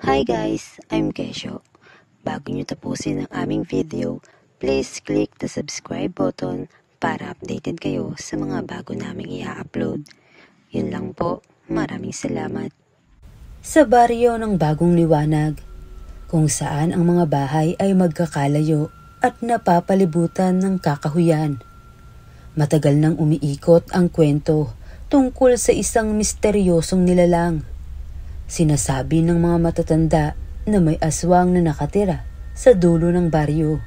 Hi guys, I'm Kesho. Bago nyo tapusin ang aming video, please click the subscribe button para updated kayo sa mga bago naming i-upload. Yun lang po, maraming salamat. Sa baryo ng Bagong Liwanag, kung saan ang mga bahay ay magkakalayo at napapalibutan ng kakahuyan. Matagal nang umiikot ang kwento tungkol sa isang misteryosong nilalang. Sinasabi ng mga matatanda na may aswang na nakatira sa dulo ng baryo.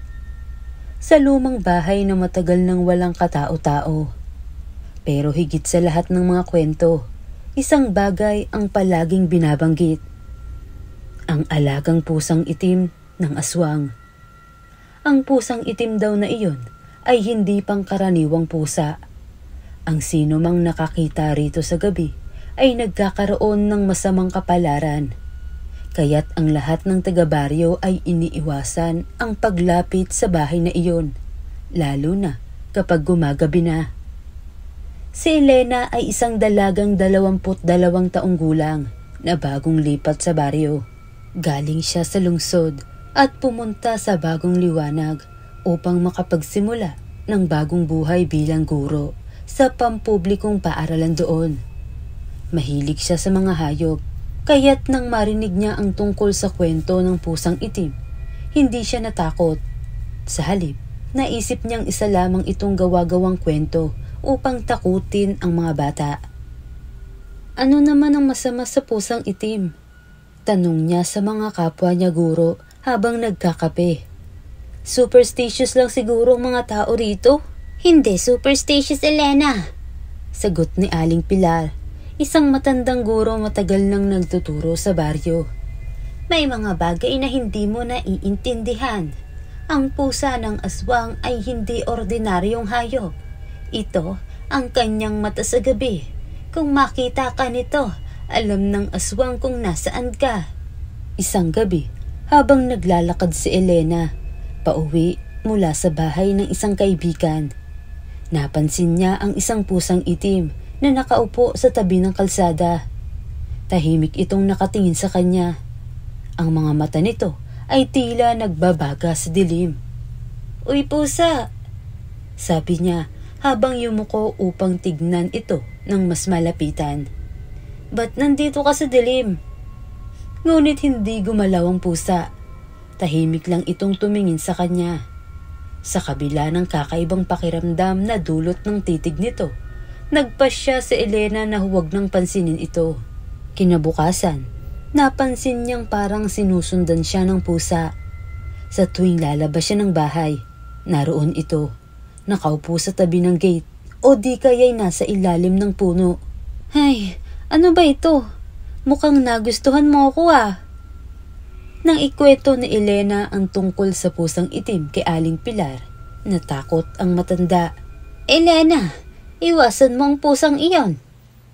Sa lumang bahay na matagal nang walang katao-tao. Pero higit sa lahat ng mga kwento, isang bagay ang palaging binabanggit. Ang alagang pusang itim ng aswang. Ang pusang itim daw na iyon ay hindi pangkaraniwang pusa. Ang sino mang nakakita rito sa gabi ay nagkakaroon ng masamang kapalaran. Kaya't ang lahat ng taga-baryo ay iniiwasan ang paglapit sa bahay na iyon, lalo na kapag gumagabi na. Si Elena ay isang dalagang 22 taong gulang na bagong lipat sa baryo. Galing siya sa lungsod at pumunta sa Bagong Liwanag upang makapagsimula ng bagong buhay bilang guro sa pampublikong paaralan doon. Mahilig siya sa mga hayop, kaya't nang marinig niya ang tungkol sa kwento ng pusang itim, hindi siya natakot. Sa halip, naisip niyang isa lamang itong gawa-gawang kwento upang takutin ang mga bata. Ano naman ang masama sa pusang itim? Tanong niya sa mga kapwa niya guro habang nagkakape. Superstitious lang siguro ang mga tao rito. Hindi superstitious, Elena. Sagot ni Aling Pilar, isang matandang guro matagal nang nagtuturo sa baryo. May mga bagay na hindi mo naiintindihan. Ang pusa ng aswang ay hindi ordinaryong hayop. Ito ang kanyang mata sa gabi. Kung makita ka nito, alam ng aswang kung nasaan ka. Isang gabi, habang naglalakad si Elena, pauwi mula sa bahay ng isang kaibigan, napansin niya ang isang pusang itim na nakaupo sa tabi ng kalsada. Tahimik itong nakatingin sa kanya. Ang mga mata nito ay tila nagbabaga sa dilim. Uy pusa, sabi niya habang yumuko upang tignan ito ng mas malapitan. Ba't nandito ka sa dilim? Ngunit hindi gumalaw ang pusa. Tahimik lang itong tumingin sa kanya. Sa kabila ng kakaibang pakiramdam na dulot ng titig nito, nagpasya si Elena na huwag nang pansinin ito. Kinabukasan, napansin niyang parang sinusundan siya ng pusa. Sa tuwing lalabas siya ng bahay, naroon ito, nakaupo sa tabi ng gate o di kaya'y nasa ilalim ng puno. Ay, ano ba ito? Mukhang nagustuhan mo ako ah. Nang ikwento ni Elena ang tungkol sa pusang itim kay Aling Pilar, natakot ang matanda. Elena, iwasan mo ang pusang iyon.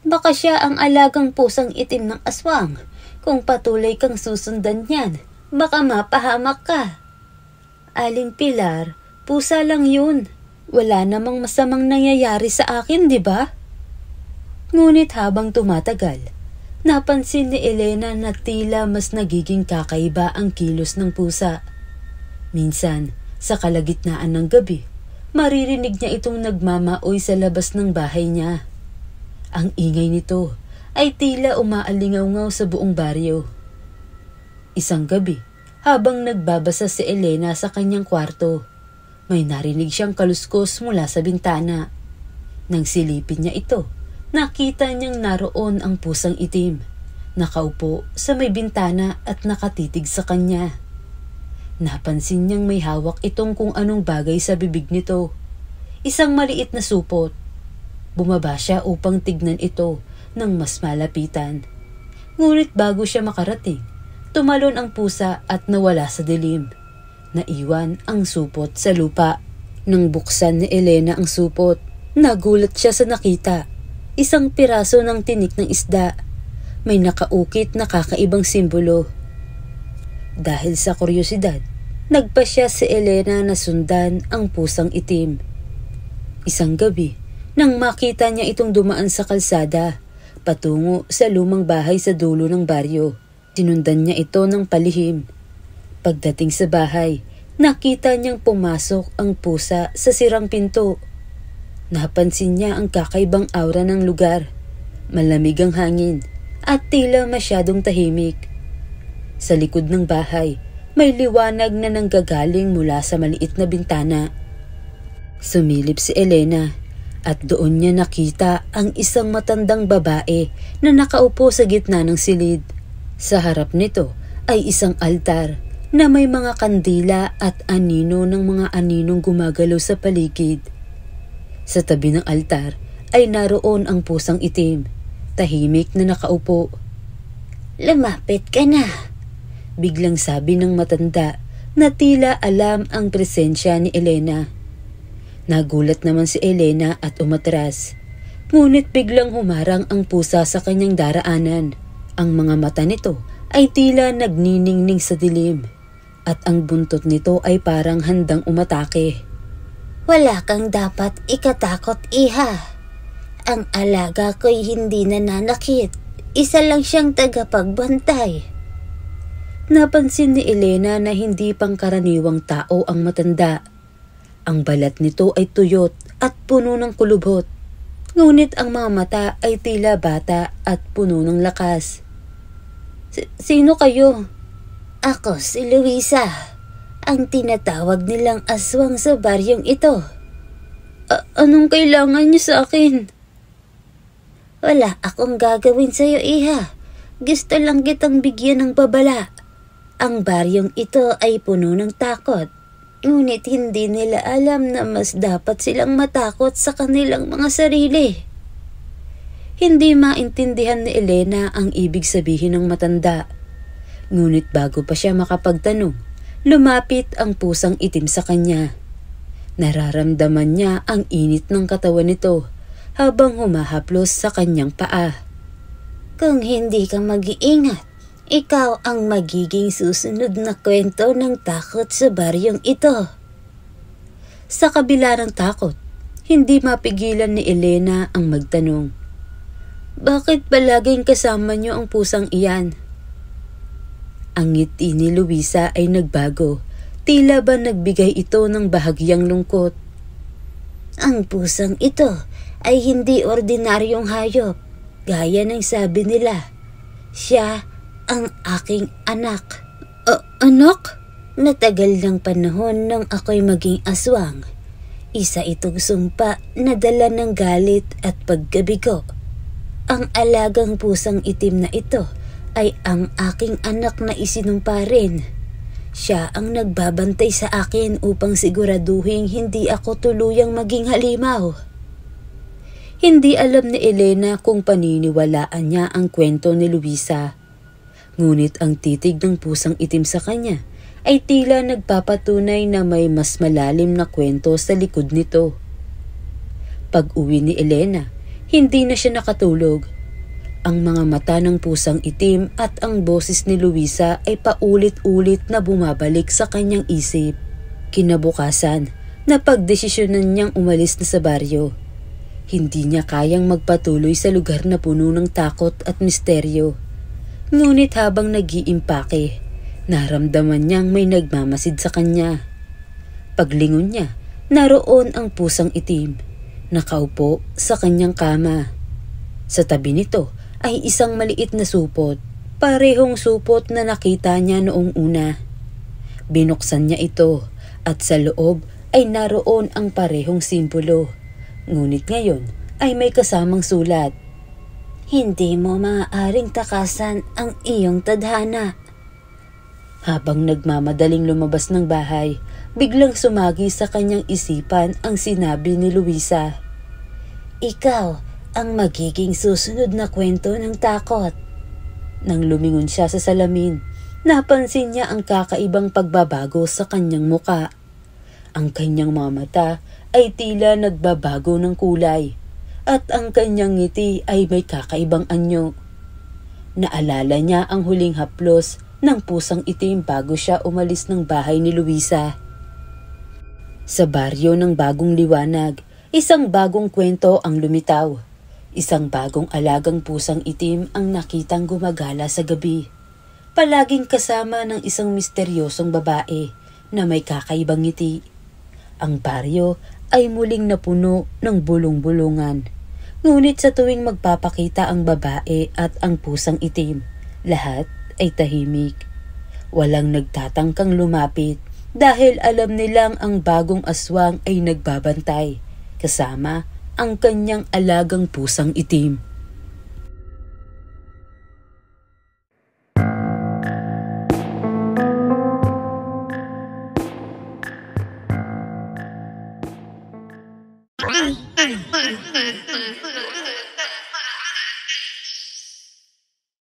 Baka siya ang alagang pusang itim ng aswang. Kung patuloy kang susundan niyan, baka mapahamak ka. Aling Pilar, pusa lang yun. Wala namang masamang nangyayari sa akin, di ba? Ngunit habang tumatagal, napansin ni Elena na tila mas nagiging kakaiba ang kilos ng pusa. Minsan, sa kalagitnaan ng gabi, maririnig niya itong nagmamaoy sa labas ng bahay niya. Ang ingay nito ay tila umaalingaw-ngaw sa buong baryo. Isang gabi, habang nagbabasa si Elena sa kanyang kwarto, may narinig siyang kaluskos mula sa bintana. Nang silipin niya ito, nakita niyang naroon ang pusang itim, nakaupo sa may bintana at nakatitig sa kanya. Napansin niyang may hawak itong kung anong bagay sa bibig nito, isang maliit na supot. Bumaba siya upang tignan ito ng mas malapitan. Ngunit bago siya makarating, tumalon ang pusa at nawala sa dilim. Naiwan ang supot sa lupa. Nang buksan ni Elena ang supot, nagulat siya sa nakita. Isang piraso ng tinik ng isda. May nakaukit na kakaibang simbolo. Dahil sa kuryosidad, nagpasya si Elena na sundan ang pusang itim. Isang gabi, nang makita niya itong dumaan sa kalsada, patungo sa lumang bahay sa dulo ng baryo, Sinundan niya ito ng palihim. Pagdating sa bahay, nakita niyang pumasok ang pusa sa sirang pinto. Napansin niya ang kakaibang aura ng lugar. Malamig ang hangin at tila masyadong tahimik. Sa likod ng bahay, may liwanag na nanggagaling mula sa maliit na bintana. Sumilip si Elena at doon niya nakita ang isang matandang babae na nakaupo sa gitna ng silid. Sa harap nito ay isang altar na may mga kandila at anino ng mga aninong gumagalaw sa paligid. Sa tabi ng altar ay naroon ang pusang itim, tahimik na nakaupo. "Lumapit ka na," biglang sabi ng matanda na tila alam ang presensya ni Elena. Nagulat naman si Elena at umatras. Ngunit biglang humarang ang pusa sa kanyang daraanan. Ang mga mata nito ay tila nagniningning sa dilim at ang buntot nito ay parang handang umatake. "Wala kang dapat ikatakot, iha. Ang alaga ko'y hindi nananakit. Isa lang siyang tagapagbantay." Napansin ni Elena na hindi pangkaraniwang tao ang matanda. Ang balat nito ay tuyot at puno ng kulubot. Ngunit ang mga mata ay tila bata at puno ng lakas. "Sino kayo?" "Ako si Luisa, ang tinatawag nilang aswang sa baryong ito." Anong kailangan niyo sa akin?" "Wala akong gagawin sa'yo, iha. Gusto lang kitang bigyan ng babala. Ang baryong ito ay puno ng takot. Ngunit hindi nila alam na mas dapat silang matakot sa kanilang mga sarili." Hindi maintindihan ni Elena ang ibig sabihin ng matanda. Ngunit bago pa siya makapagtanong, lumapit ang pusang itim sa kanya. Nararamdaman niya ang init ng katawan nito habang humahaplos sa kanyang paa. "Kung hindi ka mag-iingat, ikaw ang magiging susunod na kwento ng takot sa baryong ito." Sa kabila ng takot, hindi mapigilan ni Elena ang magtanong, "Bakit palaging kasama niyo ang pusang iyan?" Ang ngiti ni Luisa ay nagbago. Tila ba nagbigay ito ng bahagyang lungkot. "Ang pusang ito ay hindi ordinaryong hayop. Gaya ng sabi nila, siya ang aking anak." Anak? "Natagal ng panahon nang ako'y maging aswang. Isa itong sumpa na dala ng galit at pagkabigo. Ang alagang pusang itim na ito ay ang aking anak na isinumpa rin. Siya ang nagbabantay sa akin upang siguraduhin hindi ako tuluyang maging halimaw." Hindi alam ni Elena kung paniniwalaan niya ang kwento ni Luisa. Ngunit ang titig ng pusang itim sa kanya ay tila nagpapatunay na may mas malalim na kwento sa likod nito. Pag-uwi ni Elena, hindi na siya nakatulog. Ang mga mata ng pusang itim at ang boses ni Luisa ay paulit-ulit na bumabalik sa kanyang isip. Kinabukasan, napagdesisyonan niyang umalis na sa baryo. Hindi niya kayang magpatuloy sa lugar na puno ng takot at misteryo. Ngunit habang nag-iimpake, naramdaman niyang may nagmamasid sa kanya. Paglingon niya, naroon ang pusang itim, nakaupo sa kanyang kama. Sa tabi nito ay isang maliit na supot, parehong supot na nakita niya noong una. Binuksan niya ito at sa loob ay naroon ang parehong simbolo. Ngunit ngayon ay may kasamang sulat. "Hindi mo maaaring takasan ang iyong tadhana." Habang nagmamadaling lumabas ng bahay, biglang sumagi sa kanyang isipan ang sinabi ni Luisa. "Ikaw ang magiging susunod na kwento ng takot." Nang lumingon siya sa salamin, napansin niya ang kakaibang pagbabago sa kanyang muka. Ang kanyang mga mata ay tila nagbabago ng kulay at ang kanyang ngiti ay may kakaibang anyo. Naalala niya ang huling haplos ng pusang itim bago siya umalis ng bahay ni Luisa. Sa baryo ng Bagong Liwanag, isang bagong kwento ang lumitaw. Isang bagong alagang pusang itim ang nakitang gumagala sa gabi. palaging kasama ng isang misteryosong babae na may kakaibang ngiti. Ang baryo ay muling napuno ng bulong-bulungan. Ngunit sa tuwing magpapakita ang babae at ang pusang itim, lahat ay tahimik. Walang nagtatangkang lumapit dahil alam nilang ang bagong aswang ay nagbabantay, kasama ang kanyang alagang pusang itim.